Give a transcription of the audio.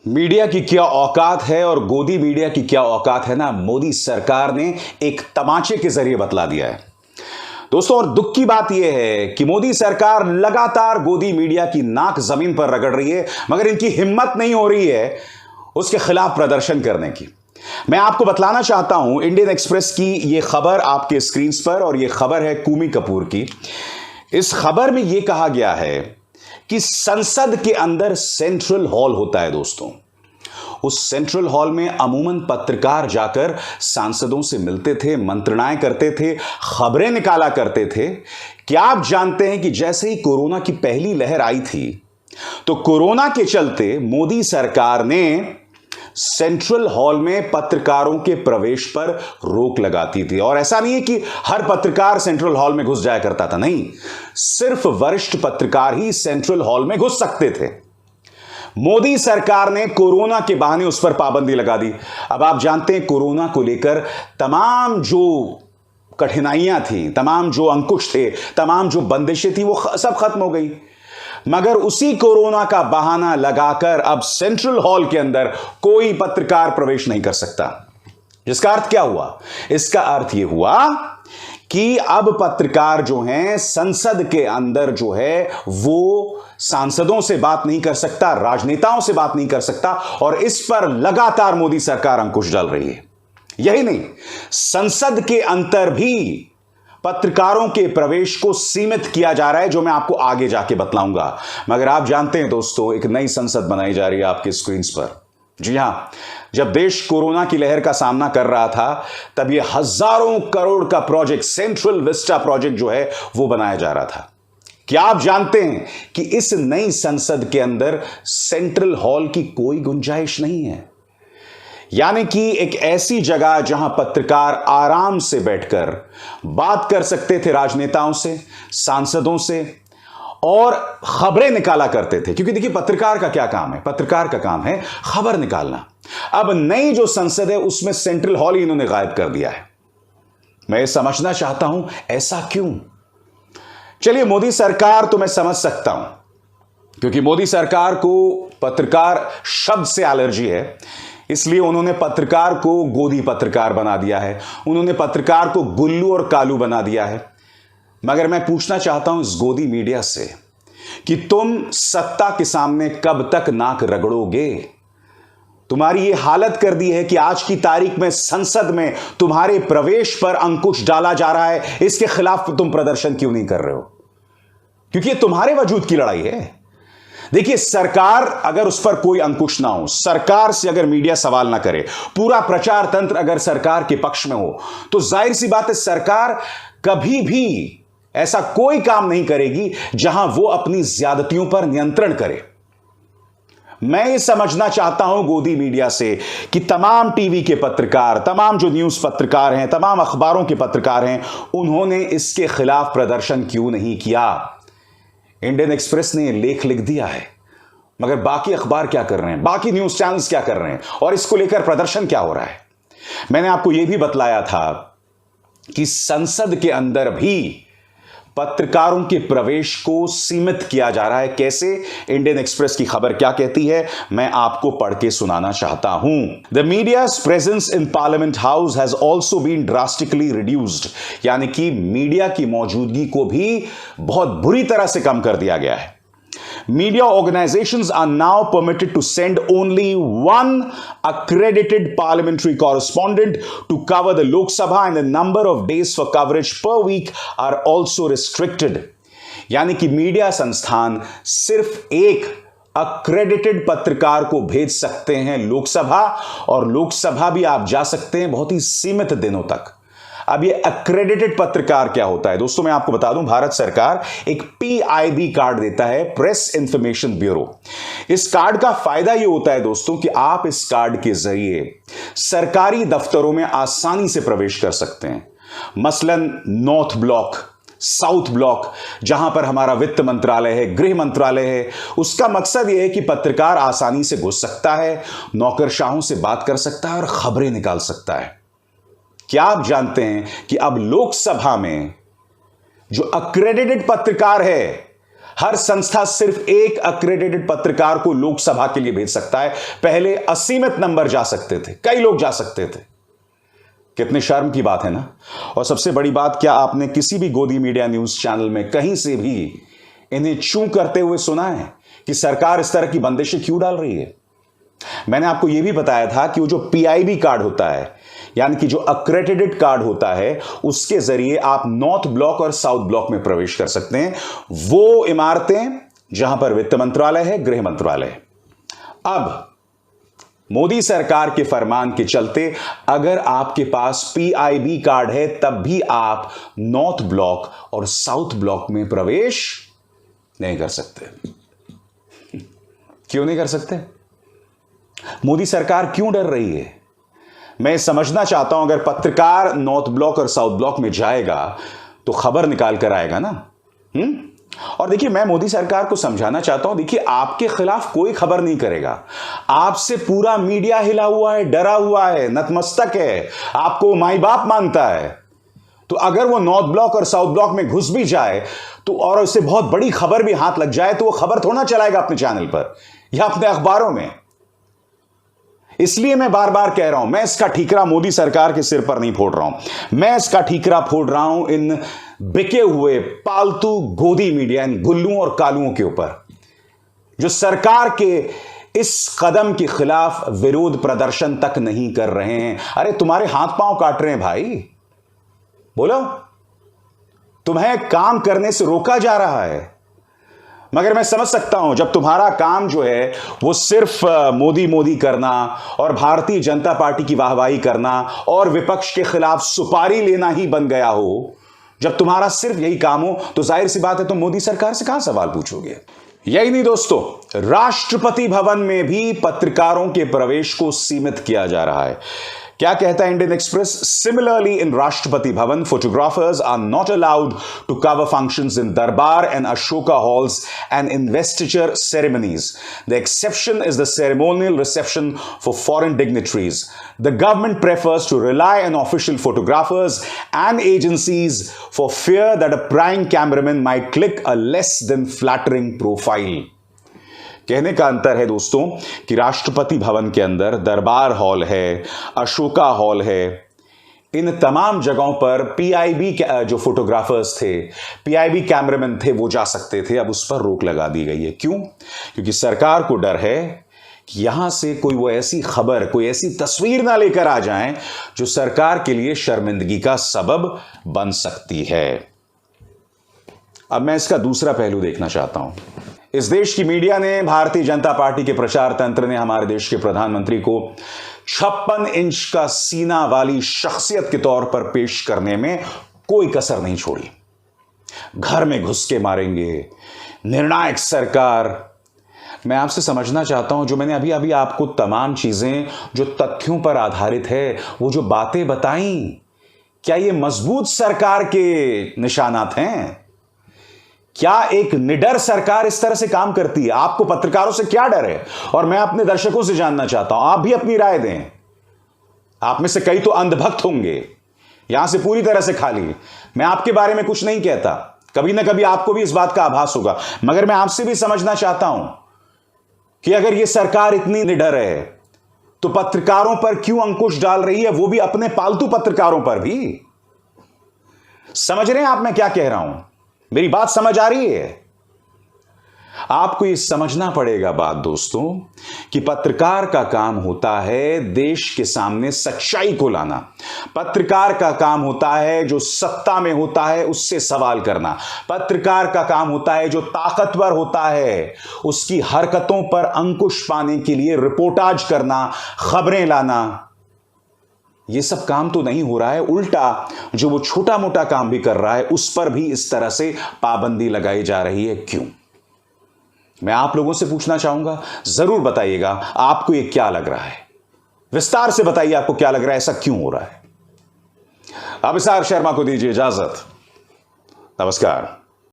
Media की क्या औकात है और गोदी मीडिया की क्या औकात है ना, मोदी सरकार ने एक तमाचे के जरिए बतला दिया है दोस्तों। और दुख की बात यह है कि मोदी सरकार लगातार गोदी मीडिया की नाक जमीन पर रगड़ रही है, मगर इनकी हिम्मत नहीं हो रही है उसके खिलाफ प्रदर्शन करने की। मैं आपको बतलाना चाहता हूं, इंडियन एक्सप्रेस की यह खबर आपके स्क्रीन पर, और यह खबर है कूमी कपूर की। इस खबर में यह कहा गया है कि संसद के अंदर सेंट्रल हॉल होता है दोस्तों। उस सेंट्रल हॉल में अमूमन पत्रकार जाकर सांसदों से मिलते थे, मंत्रणाएं करते थे, खबरें निकाला करते थे। क्या आप जानते हैं कि जैसे ही कोरोना की पहली लहर आई थी तो कोरोना के चलते मोदी सरकार ने सेंट्रल हॉल में पत्रकारों के प्रवेश पर रोक लगाती थी। और ऐसा नहीं है कि हर पत्रकार सेंट्रल हॉल में घुस जाया करता था, नहीं, सिर्फ वरिष्ठ पत्रकार ही सेंट्रल हॉल में घुस सकते थे। मोदी सरकार ने कोरोना के बहाने उस पर पाबंदी लगा दी। अब आप जानते हैं कोरोना को लेकर तमाम जो कठिनाइयां थी, तमाम जो अंकुश थे, तमाम जो बंदिशें थी, वो सब खत्म हो गई। मगर उसी कोरोना का बहाना लगाकर अब सेंट्रल हॉल के अंदर कोई पत्रकार प्रवेश नहीं कर सकता। जिसका अर्थ क्या हुआ? इसका अर्थ यह हुआ कि अब पत्रकार जो हैं संसद के अंदर जो है वो सांसदों से बात नहीं कर सकता, राजनेताओं से बात नहीं कर सकता, और इस पर लगातार मोदी सरकार अंकुश डाल रही है। यही नहीं, संसद के अंदर भी पत्रकारों के प्रवेश को सीमित किया जा रहा है, जो मैं आपको आगे जाके बतलाऊंगा। मगर आप जानते हैं दोस्तों, एक नई संसद बनाई जा रही है आपके स्क्रीन पर। जी हां, जब देश कोरोना की लहर का सामना कर रहा था तब यह हजारों करोड़ का प्रोजेक्ट, सेंट्रल विस्टा प्रोजेक्ट जो है वो बनाया जा रहा था। क्या आप जानते हैं कि इस नई संसद के अंदर सेंट्रल हॉल की कोई गुंजाइश नहीं है? यानी कि एक ऐसी जगह जहां पत्रकार आराम से बैठकर बात कर सकते थे राजनेताओं से, सांसदों से, और खबरें निकाला करते थे। क्योंकि देखिए, पत्रकार का क्या काम है? पत्रकार का काम है खबर निकालना। अब नई जो संसद है उसमें सेंट्रल हॉल ही इन्होंने गायब कर दिया है। मैं ये समझना चाहता हूं ऐसा क्यों। चलिए, मोदी सरकार तो मैं समझ सकता हूं, क्योंकि मोदी सरकार को पत्रकार शब्द से एलर्जी है, इसलिए उन्होंने पत्रकार को गोदी पत्रकार बना दिया है, उन्होंने पत्रकार को गुल्लू और कालू बना दिया है। मगर मैं पूछना चाहता हूं इस गोदी मीडिया से कि तुम सत्ता के सामने कब तक नाक रगड़ोगे? तुम्हारी यह हालत कर दी है कि आज की तारीख में संसद में तुम्हारे प्रवेश पर अंकुश डाला जा रहा है। इसके खिलाफ तुम प्रदर्शन क्यों नहीं कर रहे हो? क्योंकि यह तुम्हारे वजूद की लड़ाई है। देखिए, सरकार अगर उस पर कोई अंकुश ना हो, सरकार से अगर मीडिया सवाल ना करे, पूरा प्रचार तंत्र अगर सरकार के पक्ष में हो, तो जाहिर सी बात है सरकार कभी भी ऐसा कोई काम नहीं करेगी जहां वो अपनी ज्यादतियों पर नियंत्रण करे। मैं ये समझना चाहता हूं गोदी मीडिया से कि तमाम टीवी के पत्रकार, तमाम जो न्यूज पत्रकार हैं, तमाम अखबारों के पत्रकार हैं, उन्होंने इसके खिलाफ प्रदर्शन क्यों नहीं किया? इंडियन एक्सप्रेस ने लेख लिख दिया है, मगर बाकी अखबार क्या कर रहे हैं, बाकी न्यूज चैनल्स क्या कर रहे हैं, और इसको लेकर प्रदर्शन क्या हो रहा है? मैंने आपको यह भी बतलाया था कि संसद के अंदर भी पत्रकारों के प्रवेश को सीमित किया जा रहा है। कैसे? इंडियन एक्सप्रेस की खबर क्या कहती है, मैं आपको पढ़ के सुनाना चाहता हूं। The media's presence in parliament house has also been drastically reduced. यानी कि मीडिया की मौजूदगी को भी बहुत बुरी तरह से कम कर दिया गया है। Media organizations are now permitted to send only one accredited parliamentary correspondent to cover the Lok Sabha, and the number of days for coverage per week are also restricted. यानी कि मीडिया संस्थान सिर्फ एक अक्रेडिटेड पत्रकार को भेज सकते हैं लोकसभा, और लोकसभा भी आप जा सकते हैं बहुत ही सीमित दिनों तक। अब ये अक्रेडिटेड पत्रकार क्या होता है दोस्तों? मैं आपको बता दूं, भारत सरकार एक PIB कार्ड देता है, प्रेस इंफॉर्मेशन ब्यूरो। इस कार्ड का फायदा ये होता है दोस्तों कि आप इस कार्ड के जरिए सरकारी दफ्तरों में आसानी से प्रवेश कर सकते हैं। मसलन नॉर्थ ब्लॉक, साउथ ब्लॉक, जहां पर हमारा वित्त मंत्रालय है, गृह मंत्रालय है, उसका मकसद यह है कि पत्रकार आसानी से घुस सकता है, नौकरशाहों से बात कर सकता है और खबरें निकाल सकता है। क्या आप जानते हैं कि अब लोकसभा में जो अक्रेडिटेड पत्रकार है, हर संस्था सिर्फ एक अक्रेडिटेड पत्रकार को लोकसभा के लिए भेज सकता है। पहले असीमित नंबर जा सकते थे, कई लोग जा सकते थे। कितने शर्म की बात है ना। और सबसे बड़ी बात, क्या आपने किसी भी गोदी मीडिया न्यूज चैनल में कहीं से भी इन्हें चू करते हुए सुना है कि सरकार इस तरह की बंदिशें क्यों डाल रही है? मैंने आपको यह भी बताया था कि वो जो पीआईबी कार्ड होता है, यानी कि जो अक्रेडिटेड कार्ड होता है, उसके जरिए आप नॉर्थ ब्लॉक और साउथ ब्लॉक में प्रवेश कर सकते हैं। वो इमारतें जहां पर वित्त मंत्रालय है, गृह मंत्रालय है। अब मोदी सरकार के फरमान के चलते अगर आपके पास पीआईबी कार्ड है, तब भी आप नॉर्थ ब्लॉक और साउथ ब्लॉक में प्रवेश नहीं कर सकते। क्यों नहीं कर सकते? मोदी सरकार क्यों डर रही है? मैं समझना चाहता हूं, अगर पत्रकार नॉर्थ ब्लॉक और साउथ ब्लॉक में जाएगा तो खबर निकाल कर आएगा ना। और देखिए, मैं मोदी सरकार को समझाना चाहता हूं, देखिए आपके खिलाफ कोई खबर नहीं करेगा। आपसे पूरा मीडिया हिला हुआ है, डरा हुआ है, नतमस्तक है, आपको माई बाप मानता है। तो अगर वो नॉर्थ ब्लॉक और साउथ ब्लॉक में घुस भी जाए तो, और उससे बहुत बड़ी खबर भी हाथ लग जाए, तो वो खबर थोड़ा ना चलाएगा अपने चैनल पर या अपने अखबारों में। इसलिए मैं बार बार कह रहा हूं, मैं इसका ठीकरा मोदी सरकार के सिर पर नहीं फोड़ रहा हूं, मैं इसका ठीकरा फोड़ रहा हूं इन बिके हुए पालतू गोदी मीडिया, इन गुल्लुओं और कालुओं के ऊपर, जो सरकार के इस कदम के खिलाफ विरोध प्रदर्शन तक नहीं कर रहे हैं। अरे तुम्हारे हाथ पांव काट रहे हैं भाई, बोलो, तुम्हें काम करने से रोका जा रहा है। मगर मैं समझ सकता हूं, जब तुम्हारा काम जो है वो सिर्फ मोदी मोदी करना और भारतीय जनता पार्टी की वाहवाही करना और विपक्ष के खिलाफ सुपारी लेना ही बन गया हो, जब तुम्हारा सिर्फ यही काम हो, तो जाहिर सी बात है तुम मोदी सरकार से कहां सवाल पूछोगे। यही नहीं दोस्तों, राष्ट्रपति भवन में भी पत्रकारों के प्रवेश को सीमित किया जा रहा है। क्या कहता है Indian express? Similarly in Rashtrapati Bhavan, photographers are not allowed to cover functions in Durbar and Ashoka halls and investiture ceremonies. The exception is the ceremonial reception for foreign dignitaries. The government prefers to rely on official photographers and agencies for fear that a prying cameraman might click a less than flattering profile. कहने का अंतर है दोस्तों कि राष्ट्रपति भवन के अंदर दरबार hall है, अशोका हॉल है, इन तमाम जगहों पर पीआईबी जो फोटोग्राफर्स थे, पीआईबी कैमरामैन थे, वो जा सकते थे। अब उस पर रोक लगा दी गई है। क्यों? क्योंकि सरकार को डर है कि यहां से कोई वो ऐसी खबर, कोई ऐसी तस्वीर ना लेकर आ जाए जो सरकार के लिए शर्मिंदगी का सबब बन सकती है। अब मैं इसका दूसरा पहलू देखना चाहता हूं। इस देश की मीडिया ने, भारतीय जनता पार्टी के प्रचार तंत्र ने हमारे देश के प्रधानमंत्री को 56 इंच का सीना वाली शख्सियत के तौर पर पेश करने में कोई कसर नहीं छोड़ी। घर में घुस के मारेंगे, निर्णायक सरकार। मैं आपसे समझना चाहता हूं, जो मैंने अभी अभी आपको तमाम चीजें जो तथ्यों पर आधारित है, वो जो बातें बताई, क्या ये मजबूत सरकार के निशानात हैं? क्या एक निडर सरकार इस तरह से काम करती है? आपको पत्रकारों से क्या डर है? और मैं अपने दर्शकों से जानना चाहता हूं, आप भी अपनी राय दें। आप में से कई तो अंधभक्त होंगे, यहां से पूरी तरह से खाली। मैं आपके बारे में कुछ नहीं कहता, कभी ना कभी आपको भी इस बात का आभास होगा, मगर मैं आपसे भी समझना चाहता हूं कि अगर यह सरकार इतनी निडर है तो पत्रकारों पर क्यों अंकुश डाल रही है, वो भी अपने पालतू पत्रकारों पर भी। समझ रहे हैं आप मैं क्या कह रहा हूं? मेरी बात समझ आ रही है? आपको ये समझना पड़ेगा बात दोस्तों कि पत्रकार का काम होता है देश के सामने सच्चाई को लाना। पत्रकार का काम होता है जो सत्ता में होता है उससे सवाल करना। पत्रकार का काम होता है जो ताकतवर होता है उसकी हरकतों पर अंकुश पाने के लिए रिपोर्टाज करना, खबरें लाना। ये सब काम तो नहीं हो रहा है, उल्टा जो वो छोटा मोटा काम भी कर रहा है उस पर भी इस तरह से पाबंदी लगाई जा रही है। क्यों? मैं आप लोगों से पूछना चाहूंगा, जरूर बताइएगा आपको ये क्या लग रहा है। विस्तार से बताइए आपको क्या लग रहा है, ऐसा क्यों हो रहा है। अभिसार शर्मा को दीजिए इजाजत। नमस्कार।